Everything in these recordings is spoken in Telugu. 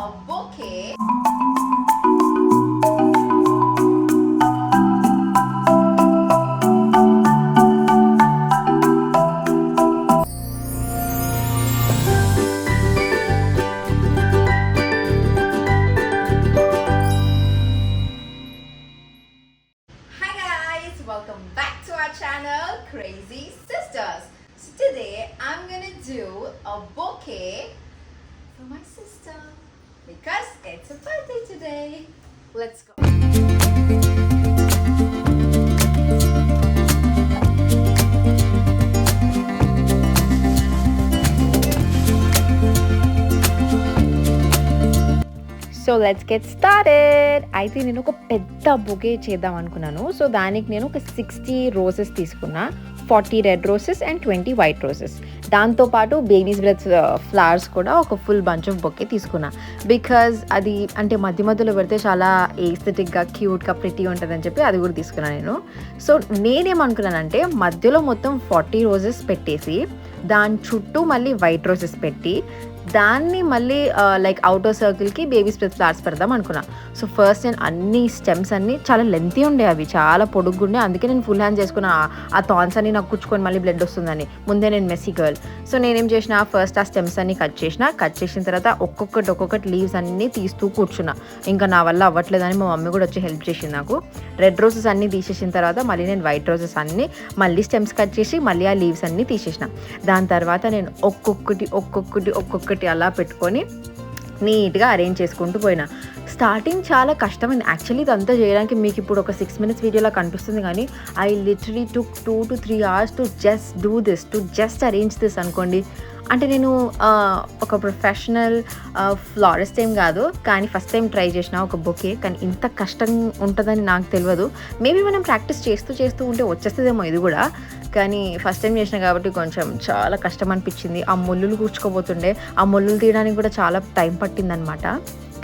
a bouquet. Hi guys, welcome back to our channel Crazy Sisters. So today I'm gonna do a bouquet for my sister because it's a birthday today. Let's go. So let's get started. అయితే నేను ఒక పెద్ద బొకే చేద్దాం అనుకున్నాను. సో దానికి నేను ఒక 60 రోజెస్ తీసుకున్నా. 40 red roses and 20 white roses. దాంతోపాటు బేబీస్ బ్రెత్ ఫ్లవర్స్ కూడా ఒక ఫుల్ బంచ్ ఆఫ్ బొకే తీసుకున్నా. బికాజ్ అది అంటే మధ్య మధ్యలో పెడితే చాలా ఏస్థెటిక్గా క్యూట్గా ప్రిటీ ఉంటుందని చెప్పి అది కూడా తీసుకున్నాను నేను. సో నేనేమనుకున్నానంటే మధ్యలో మొత్తం 40 రోజెస్ పెట్టేసి దాని చుట్టూ మళ్ళీ వైట్ రోజెస్ పెట్టి దాన్ని మళ్ళీ లైక్ అవుటర్ సర్కిల్కి బేబీ స్ప్రెడ్ ఫ్లవర్స్ పెడదాం అనుకున్నా. సో ఫస్ట్ నేను అన్ని స్టెమ్స్ అన్నీ చాలా లెంతీ ఉండే, అవి చాలా పొడుగ్గుండే. అందుకే నేను ఫుల్ హ్యాండ్ చేసుకున్నా. ఆ థాన్స్ అన్ని నాకు కుచ్చుకొని మళ్ళీ బ్లడ్ వస్తుందని. ముందే నేను మెస్సీ గర్ల్. సో నేనేం చేసిన, ఫస్ట్ ఆ స్టెమ్స్ అన్ని కట్ చేసిన తర్వాత ఒక్కొక్కటి లీవ్స్ అన్నీ తీస్తూ కూర్చున్నా. ఇంకా నా వల్ల అవ్వట్లేదని మా మమ్మీ కూడా వచ్చి హెల్ప్ చేసింది నాకు. రెడ్ రోజెస్ అన్నీ తీసేసిన తర్వాత మళ్ళీ నేను వైట్ రోజెస్ అన్నీ మళ్ళీ స్టెమ్స్ కట్ చేసి మళ్ళీ ఆ లీవ్స్ అన్నీ తీసేసిన. దాని తర్వాత నేను ఒక్కొక్కటి అలా పెట్టుకొని నీట్గా అరేంజ్ చేసుకుంటూ పోయినా. స్టార్టింగ్ చాలా కష్టమైంది యాక్చువల్లీ ఇదంతా చేయడానికి. మీకు ఇప్పుడు ఒక 6 minutes వీడియోలా కనిపిస్తుంది, కానీ I literally took 2 to 3 hours to just do this, to just arrange this అనుకోండి. అంటే నేను ఒక ప్రొఫెషనల్ ఫ్లారిస్ట్ ఏం కాదు, కానీ ఫస్ట్ టైం ట్రై చేసిన ఒక బొకే. కానీ ఇంత కష్టం ఉంటుందని నాకు తెలియదు. మేబీ మనం ప్రాక్టీస్ చేస్తూ ఉంటే వచ్చేస్తుందేమో ఇది కూడా, కానీ ఫస్ట్ టైం చేసిన కాబట్టి కొంచెం చాలా కష్టం అనిపించింది. ఆ ముళ్ళులు కూర్చుకోబోతుండే, ఆ ముళ్ళులు తీయడానికి కూడా చాలా టైం పట్టిందనమాట.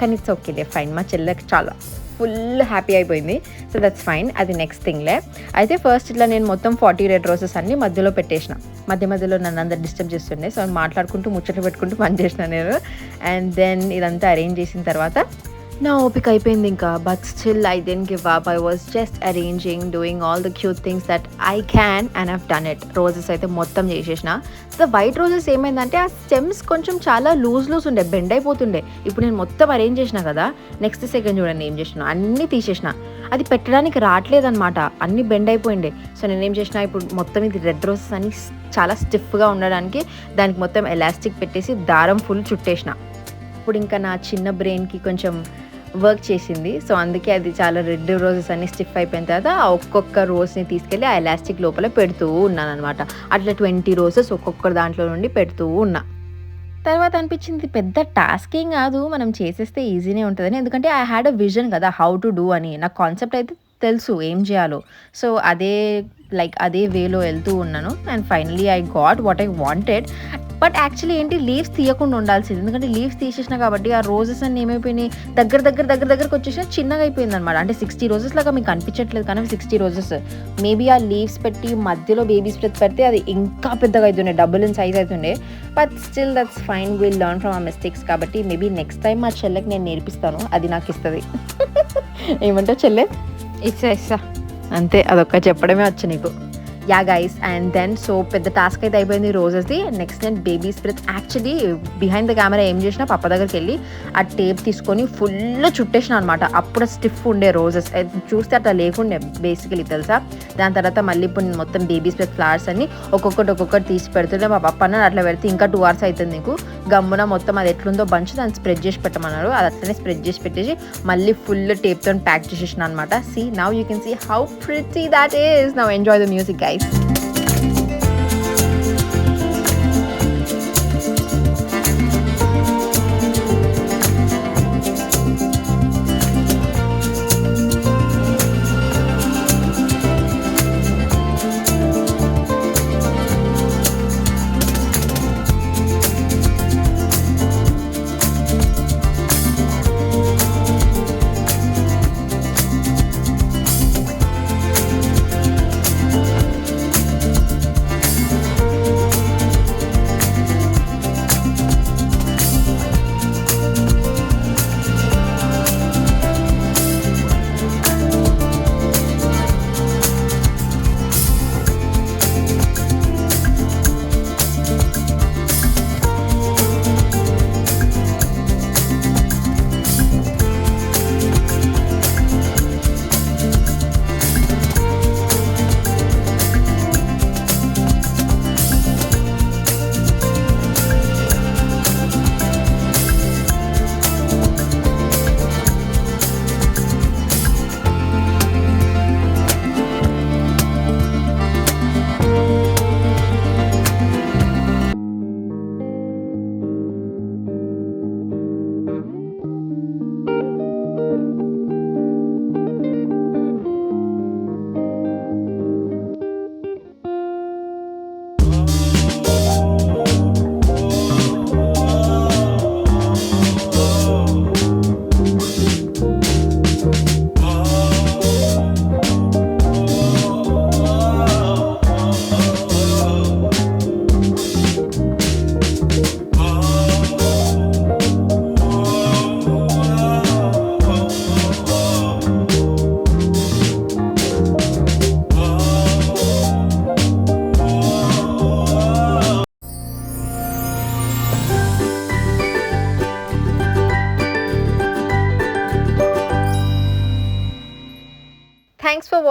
కానీ ఇట్స్ ఓకేలే, ఫైన్. మా చెల్లెకి చాలా ఫుల్ హ్యాపీ అయిపోయింది. సో దట్స్ ఫైన్, అది నెక్స్ట్ థింగ్లే. అయితే ఫస్ట్ ఇట్లా నేను మొత్తం 40 రెడ్ రోజెస్ అన్ని మధ్యలో పెట్టేసిన. మధ్యలో నన్ను అందరు డిస్టర్బ్ చేస్తుండే. సో మాట్లాడుకుంటూ ముచ్చట్లు పెట్టుకుంటూ పని చేసిన నేను. అండ్ దెన్ ఇదంతా అరేంజ్ చేసిన తర్వాత నా ఓపిక అయిపోయింది ఇంకా. But still I didn't give up. I was just arranging, doing all the cute things that I can and have done it. Roses అయితే మొత్తం చేసేసిన. ద వైట్ రోజెస్ ఏమైందంటే ఆ స్టెమ్స్ కొంచెం చాలా లూజ్ ఉండే, బెండ్ అయిపోతుండే. ఇప్పుడు నేను మొత్తం అరేంజ్ చేసిన కదా, నెక్స్ట్ సెకండ్ చూడండి ఏం చేసిన, అన్నీ తీసేసిన. అది పెట్టడానికి రావట్లేదనమాట, అన్నీ బెండ్ అయిపోయిండే. సో నేనేం చేసిన, ఇప్పుడు మొత్తం ఇది రెడ్ రోజెస్ అని చాలా స్టిఫ్గా ఉండడానికి దానికి మొత్తం ఎలాస్టిక్ పెట్టేసి దారం ఫుల్ చుట్టేసిన. ఇప్పుడు ఇంకా నా చిన్న బ్రెయిన్కి కొంచెం వర్క్ చేసింది. సో అందుకే అది చాలా రెడ్ రోజెస్ అన్ని స్టిఫ్ అయిపోయిన తర్వాత ఆ ఒక్కొక్క రోజుని తీసుకెళ్ళి ఆ ఎలాస్టిక్ లోపల పెడుతూ ఉన్నాను అనమాట. అట్లా 20 రోజెస్ ఒక్కొక్క దాంట్లో నుండి పెడుతూ ఉన్నా. తర్వాత అనిపించింది పెద్ద టాస్క్ ఏం కాదు, మనం చేసేస్తే ఈజీనే ఉంటుందని. ఎందుకంటే ఐ హ్యాడ్ అ విజన్ కదా హౌ టు డూ అని. నాకు కాన్సెప్ట్ అయితే తెలుసు ఏం చేయాలో. సో అదే వేలో వెళ్తూ ఉన్నాను. And finally I got what I wanted. But actually ఏంటి, లీవ్స్ తీయకుండా ఉండాల్సింది. ఎందుకంటే లీవ్స్ తీసేసిన కాబట్టి ఆ రోజెస్ అన్ని ఏమైపోయినాయి, దగ్గరకు వచ్చేసిన చిన్నగా అయిపోయింది అనమాట. అంటే 60 రోజెస్ లాగా మీకు అనిపించట్లేదు, కానీ 60 రోజెస్. మేబీ ఆ లీవ్స్ పెట్టి మధ్యలో బేబీ స్ప్రెడ్ పెడితే అది ఇంకా పెద్దగా అవుతుండే, డబుల్ ఇన్ సైజ్ అవుతుండే. But still that's fine, will learn from ఆ మిస్టేక్స్. కాబట్టి మేబీ నెక్స్ట్ టైం మా చెల్లెకి నేను నేర్పిస్తాను, అది నాకు ఇస్తుంది. ఏమంటావు చెల్లె? ఇచ్చా అంతే, అదొక్క చెప్పడమే వచ్చు నీకు. Yeah guys, and then so పెద్ద టాస్క్ అయితే అయిపోయింది రోజెస్ది. నెక్స్ట్ నేను baby spread actually behind the camera ఏం చేసిన, పప్ప దగ్గరికి వెళ్ళి ఆ టేప్ తీసుకొని ఫుల్ చుట్టేసిన అనమాట. అప్పుడు స్టిఫ్ ఉండే రోజెస్, చూస్తే అట్లా లేకుండే బేసికలీ తెలుసా. దాని తర్వాత మళ్ళీ ఇప్పుడు నేను మొత్తం బేబీ స్ప్రెడ్ ఫ్లవర్స్ అన్ని ఒక్కొక్కటి తీసి పెడుతుంటే మా పప్ప అన్న అట్లా పెడితే ఇంకా 2 hours అవుతుంది నీకు, గమ్మున మొత్తం అది ఎట్లుందో బంచ్ దాన్ని స్ప్రెడ్ చేసి పెట్టమన్నారు. అది అట్లనే స్ప్రెడ్ చేసి పెట్టేసి మళ్ళీ ఫుల్ టేప్తో ప్యాక్ చేసేసిన అనమాట. See now you can see how pretty that is. Now enjoy the music guys.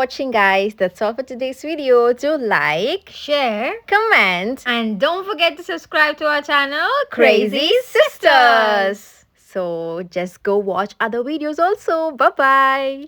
watching, guys. That's all for today's video. Do like, share, comment, and don't forget to subscribe to our channel, Crazy Sisters. So just go watch other videos also. Bye-bye.